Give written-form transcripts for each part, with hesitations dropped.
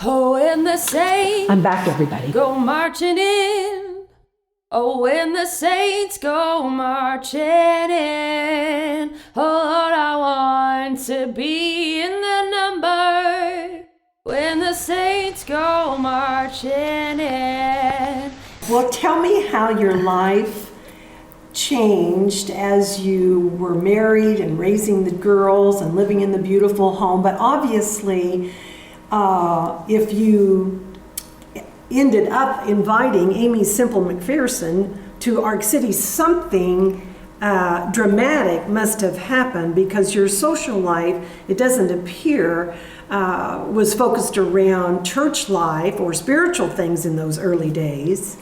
Oh, when the saints I'm back, everybody. go marching in. Oh, when the saints go marching in. Oh, Lord, I want to be in the number. When the saints go marching in. Well, tell me how your life changed as you were married and raising the girls and living in the beautiful home. But obviously, if you ended up inviting Aimee Semple McPherson to Ark City, something dramatic must have happened, because your social life, it doesn't appear, was focused around church life or spiritual things in those early days.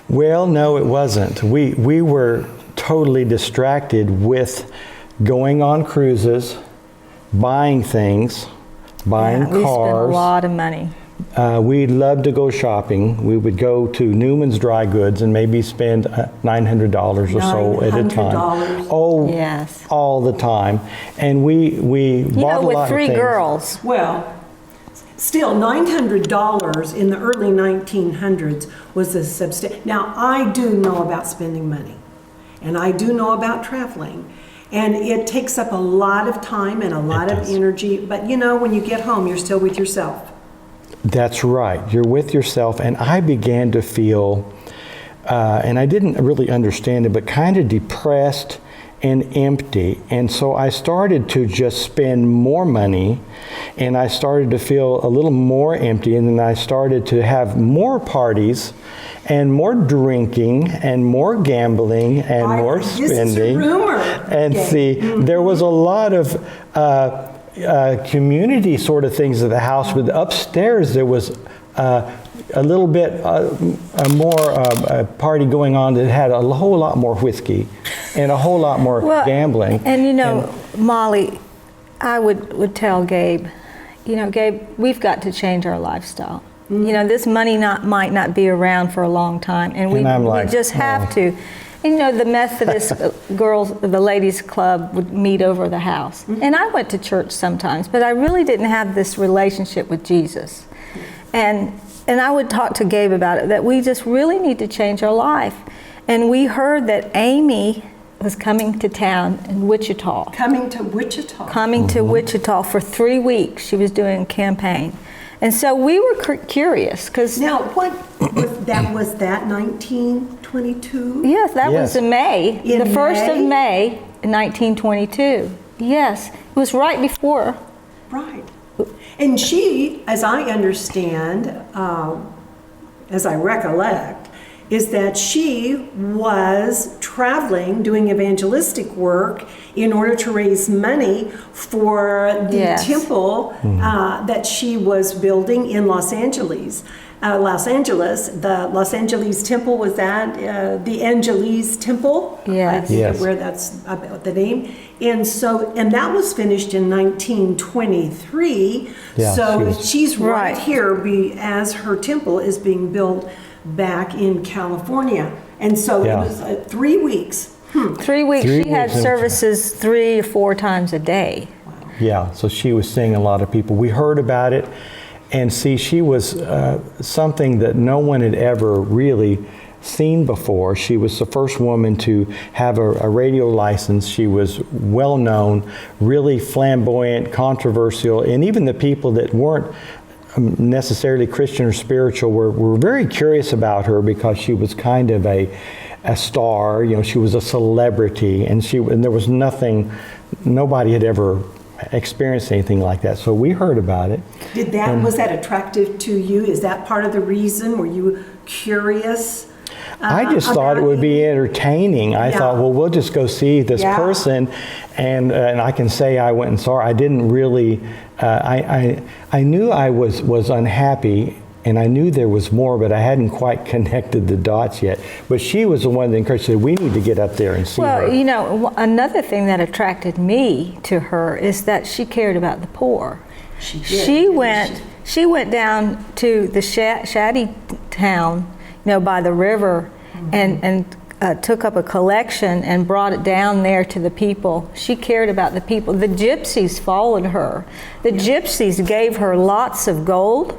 Well, no, it wasn't. We were totally distracted with going on cruises, buying things, buying We spent a cars. lot of money. We loved to go shopping. We would go to Newman's Dry Goods and maybe spend $900 or so at a time. $900. Oh, Yes. all the time. And we You bought know, a lot with three of things. girls. Well, still, $900 in the early 1900s was a substantial. Now, I do know about spending money, and I do know about traveling, and it takes up a lot of time and a lot of does. energy, but you know, when you get home, you're still with yourself. That's right. You're with yourself. And I began to feel, and I didn't really understand it, but kind of depressed and empty. And so I started to just spend more money, and I started to feel a little more empty. And then I started to have more parties and more drinking and more gambling and more spending. This is a rumor. And Okay. see, there was a lot of community sort of things at the house. But upstairs there was a little bit more party going on that had a whole lot more whiskey and a whole lot more gambling. And you know, Molly, I would tell Gabe, you know, Gabe, we've got to change our lifestyle. You know, this money might not be around for a long time, and we just have to. And, you know, the Methodist girls, the ladies club would meet over the house. And I went to church sometimes, but I really didn't have this relationship with Jesus. And I would talk to Gabe about it, that we just really need to change our life. And we heard that Aimee was coming to town in Wichita. Coming to Wichita. Coming to Wichita for 3 weeks. She was doing a campaign. And so we were curious, because... Now, what was that 1922? Yes, that was in May. In the 1st of May? May, 1922. Yes, it was right before. Right. And she, as I understand, as I recollect, is that she was traveling, doing evangelistic work in order to raise money for the temple that she was building in Los Angeles. The Los Angeles temple, was that the Angeles temple? Yes. I think where that's about the name. And so, and that was finished in 1923. Yeah, So she's right Right. here as her temple is being built back in California. And so it was 3 weeks. 3 weeks. Three She had weeks. services 3 or 4 times a day. Yeah, so she was seeing a lot of people. We heard about it, and see, she was something that no one had ever really seen before. She was the first woman to have a radio license. She was well known, really flamboyant, controversial, and even the people that weren't necessarily Christian or spiritual were very curious about her, because she was kind of a star. You know, she was a celebrity, and there was nobody had ever experienced anything like that. So we heard about it. Was that attractive to you? Is that part of the reason? Were you curious? I just thought it would be entertaining. I thought, well, we'll just go see this person, and I can say I went and saw her. I didn't really. I knew I was unhappy, and I knew there was more, but I hadn't quite connected the dots yet. But she was the one that encouraged me. We need to get up there and see her. Well, you know, another thing that attracted me to her is that she cared about the poor. She did. She went down to the shanty town, you know, by the river, and took up a collection and brought it down there to the people. She cared about the people. The gypsies followed her. The gypsies gave her lots of gold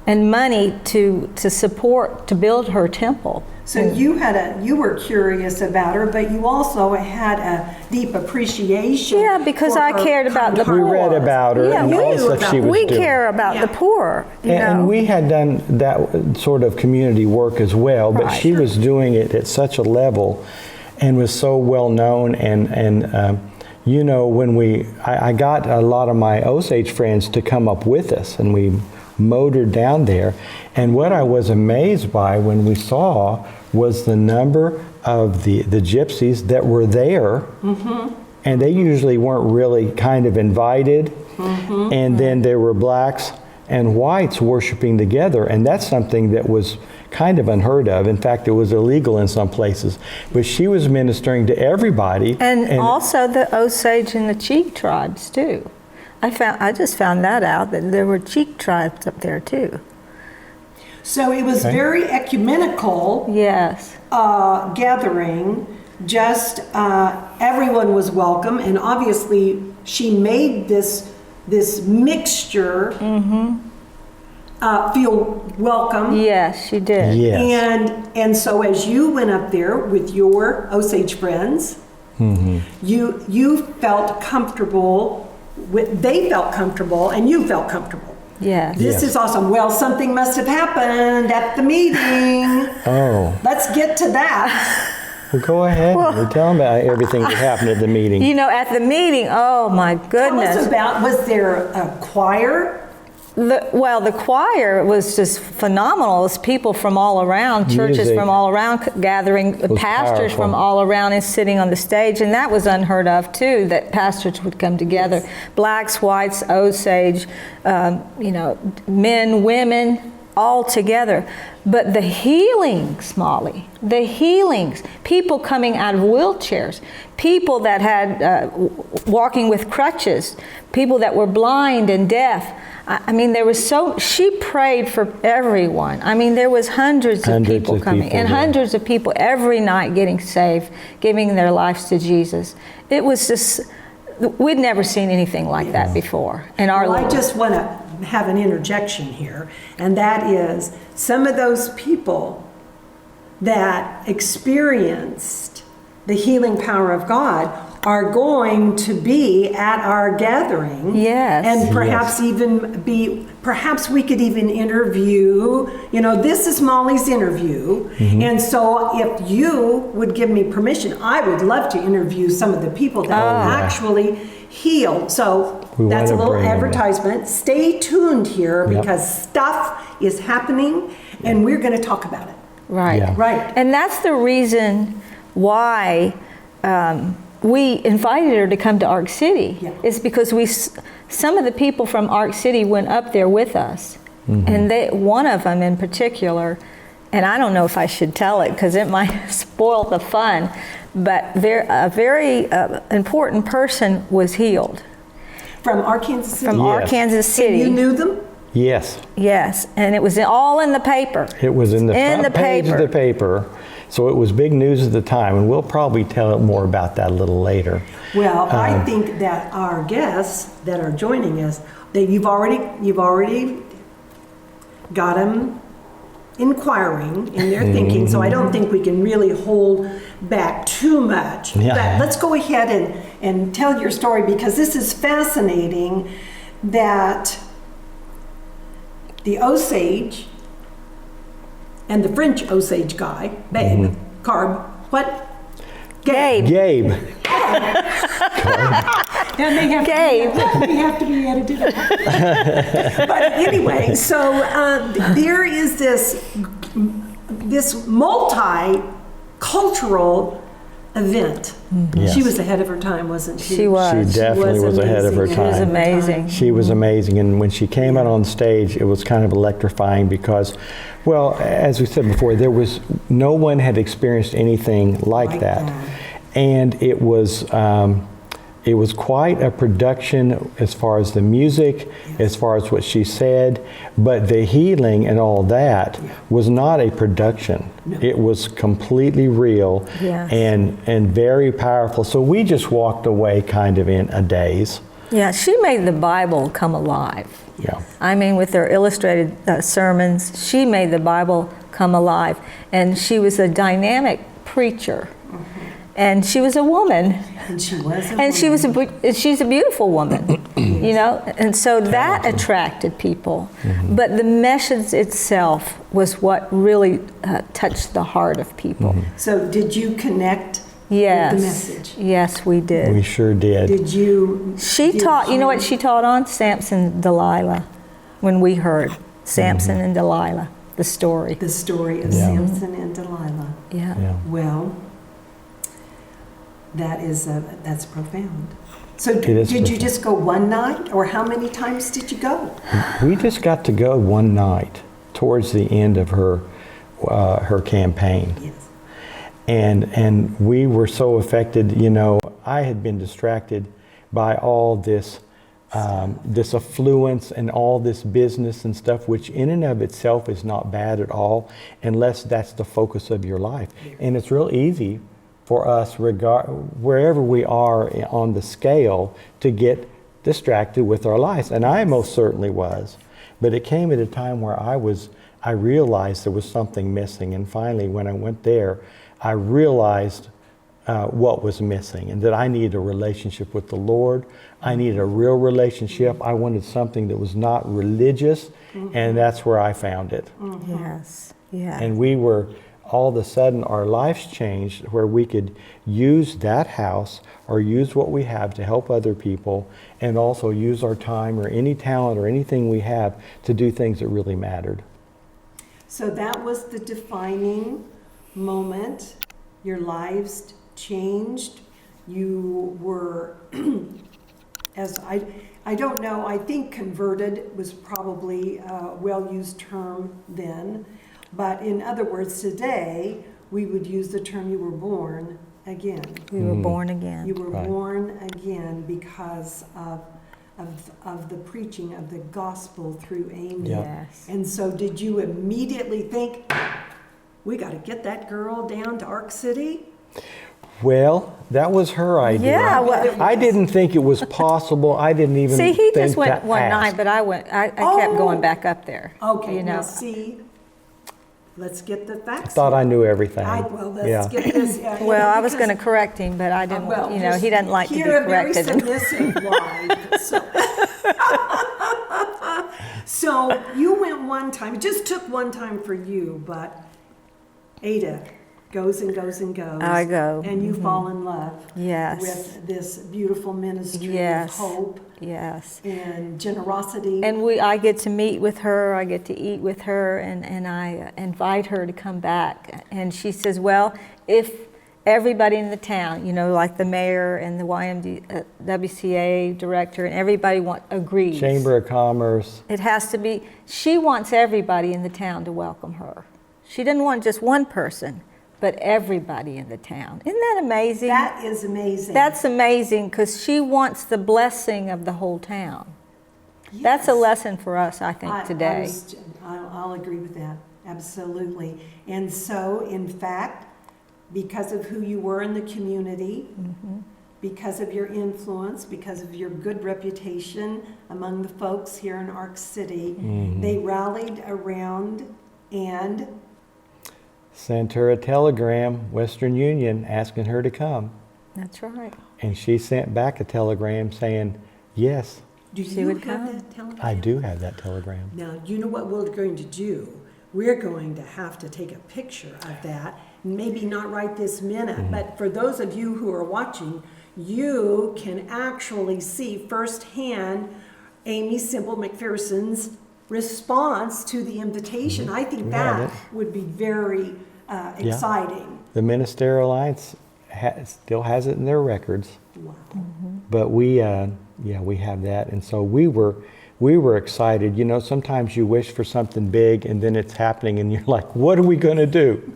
and money to support, to build her temple. So you were curious about her, but you also had a deep appreciation. Yeah, because for I her cared about the kind poor. We read about her Yeah, and all the we- stuff she was We doing. care about Yeah. the poor, you know. And we had done that sort of community work as well, but Right. she was doing it at such a level and was so well known. And you know, when I got a lot of my Osage friends to come up with us, and we motored down there. And what I was amazed by when we saw was the number of the gypsies that were there. And they usually weren't really kind of invited. And then there were blacks and whites worshiping together. And that's something that was kind of unheard of. In fact, it was illegal in some places. But she was ministering to everybody. And also the Osage and the Cheek tribes too. I just found that out, that there were Cheek tribes up there too. So it was Okay. very ecumenical Yes. gathering. Just everyone was welcome, and obviously she made this mixture feel welcome. Yes, she did. Yes. And so as you went up there with your Osage friends, you felt comfortable. They felt comfortable, and you felt comfortable. Yes. This Yes. is awesome. Well, something must have happened at the meeting. Oh, Let's get to that. well, go ahead. We're telling about everything that happened at the meeting. You know, at the meeting, oh my Tell us goodness. about, was there a choir? The choir was just phenomenal. It was people from all around, churches Music from all around gathering, pastors powerful. from all around and sitting on the stage. And that was unheard of too, that pastors would come together. Blacks, whites, Osage, you know, men, women, all together. But the healings, Molly, the healings, people coming out of wheelchairs, people that had walking with crutches, people that were blind and deaf. I mean, there was she prayed for everyone. I mean, there was hundreds of people coming, and yeah. hundreds of people every night getting saved, giving their lives to Jesus. It was just, we'd never seen anything like that before in our Well, I life. just want to have an interjection here, and that is some of those people that experienced the healing power of God are going to be at our gathering. Yes. And perhaps perhaps we could even interview, you know, this is Molly's interview. And so if you would give me permission, I would love to interview some of the people that are actually healed. So We that's a wanna little bring them in. advertisement. Stay tuned here Yep. because stuff is happening and we're going to talk about it. Right. Yeah. Right. And that's the reason why we invited her to come to Ark City. Yeah. Is because some of the people from Ark City went up there with us, and one of them in particular, and I don't know if I should tell it because it might spoil the fun, but a very important person was healed From Arkansas City. from Yes. Arkansas City. You knew them? Yes, Yes, and it was all in the paper. it was in the front page of paper. the paper. So it was big news at the time, and we'll probably tell more about that a little later. Well, I think that our guests that are joining us, that you've already got them inquiring in their thinking, so I don't think we can really hold back too much. Yeah. But let's go ahead and tell your story because this is fascinating that the Osage and the French Osage guy, Babe, Carb, what? Gabe. Gabe, And they have Gabe. they have to be edited. But anyway, so there is this multicultural event. Yes. She was ahead of her time, wasn't she? She was. she definitely was ahead of her amazing. It was time. amazing. She was amazing, and when she came out on stage, it was kind of electrifying because, well, as we said before, no one had experienced anything like that, and it was quite a production as far as the music, as far as what she said, but the healing and all that was not a production. It was completely real Yes. and very powerful. So we just walked away kind of in a daze. Yeah, she made the Bible come alive. Yeah. I mean, with her illustrated sermons, she made the Bible come alive. And she was a dynamic preacher. And she was a woman. And she was a And woman. she's a beautiful woman, you know? And so that attracted people. But the message itself was what really touched the heart of people. So did you connect Yes. with the message? Yes, we did. We sure did. Did you? She did taught, you know what she taught on? Samson and Delilah, when we heard Samson and Delilah, the story. The story of Yeah. Samson and Delilah. Yeah. Yeah. Well, that's profound. So It is did you profound. just go one night, or how many times did you go? We just got to go one night towards the end of her campaign. Yes. And we were so affected, you know, I had been distracted by all this this affluence and all this business and stuff, which in and of itself is not bad at all, unless that's the focus of your life. And it's real easy for us, wherever we are on the scale, to get distracted with our lives. And I most certainly was. But it came at a time where I realized there was something missing. And finally, when I went there, I realized what was missing, and that I needed a relationship with the Lord. I needed a real relationship. I wanted something that was not religious, and that's where I found it. Yes. Yeah. And we were, all of a sudden, our lives changed where we could use that house or use what we have to help other people, and also use our time or any talent or anything we have to do things that really mattered. So that was the defining moment. Your lives changed. You were, I don't know, I think converted was probably a well-used term then. But in other words, today, we would use the term you were born again. We were born again. You were Right. born again because of the preaching of the gospel through Amy. Yeah. Yes. And so did you immediately think, we got to get that girl down to Ark City? Well, that was her idea. Yeah, well- I didn't think it was possible. I didn't even See, he think just went to one ask. night, but I kept Oh. going back up there. Okay, You know. now see, let's get the facts. Thought I knew everything. Well, let's Yeah. get this. Well, I was going to correct him, but I didn't, Well, you know, just he doesn't like to be hear a very corrected. submissive wife. So you went one time. It just took one time for you, but Ada goes and goes and goes. I go. And you fall in love. Yes. With this beautiful ministry Yes. of hope Yes. and generosity. And I get to meet with her, I get to eat with her, and I invite her to come back. And she says, well, if everybody in the town, you know, like the mayor and the WCA director and everybody agrees. Chamber of Commerce. It has to be, she wants everybody in the town to welcome her. She doesn't want just one person, but everybody in the town. Isn't that amazing? That is amazing. That's amazing because she wants the blessing of the whole town. That's a lesson for us, I think, today. I'll agree with that, absolutely. And so, in fact, because of who you were in the community, because of your influence, because of your good reputation among the folks here in Ark City, they rallied around and Sent her a telegram, Western Union, asking her to come. That's right. And she sent back a telegram saying, yes, do She you would have come. that telegram? I do have that telegram. Now, you know what we're going to do? We're going to have to take a picture of that, maybe not right this minute, but for those of you who are watching, you can actually see firsthand Amy Simple McPherson's response to the invitation. I think We have that would be very exciting. The Ministerial Alliance still has it in their records. Wow. But we have that, and so we were excited. You know, sometimes you wish for something big, and then it's happening, and you're like, "What are we going to do?"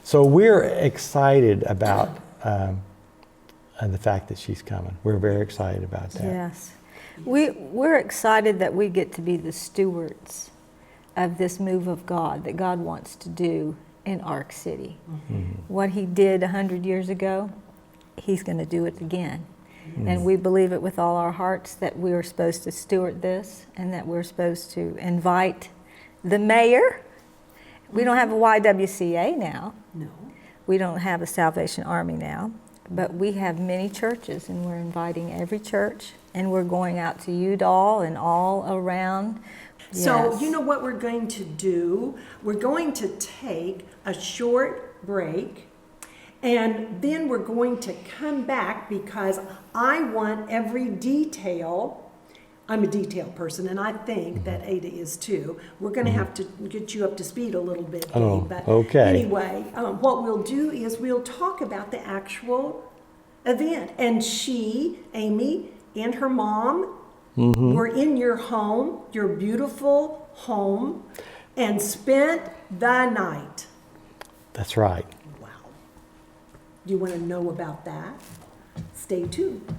So we're excited about the fact that she's coming. We're very excited about that. Yes. We're excited that we get to be the stewards of this move of God that God wants to do in Ark City. What he did 100 years ago, he's going to do it again. And we believe it with all our hearts that we are supposed to steward this and that we're supposed to invite the mayor. We don't have a YWCA now. No. We don't have a Salvation Army now. But we have many churches, and we're inviting every church, and we're going out to Udall and all around. So Yes. you know what we're going to do? We're going to take a short break, and then we're going to come back because I want every detail. I'm a detail person, and I think that Ada is too. We're going to have to get you up to speed a little bit, Oh, Dave. But okay. anyway, what we'll do is we'll talk about the actual event. And she, Amy, and her mom were in your home, your beautiful home, and spent the night. That's right. Wow. Do you want to know about that? Stay tuned.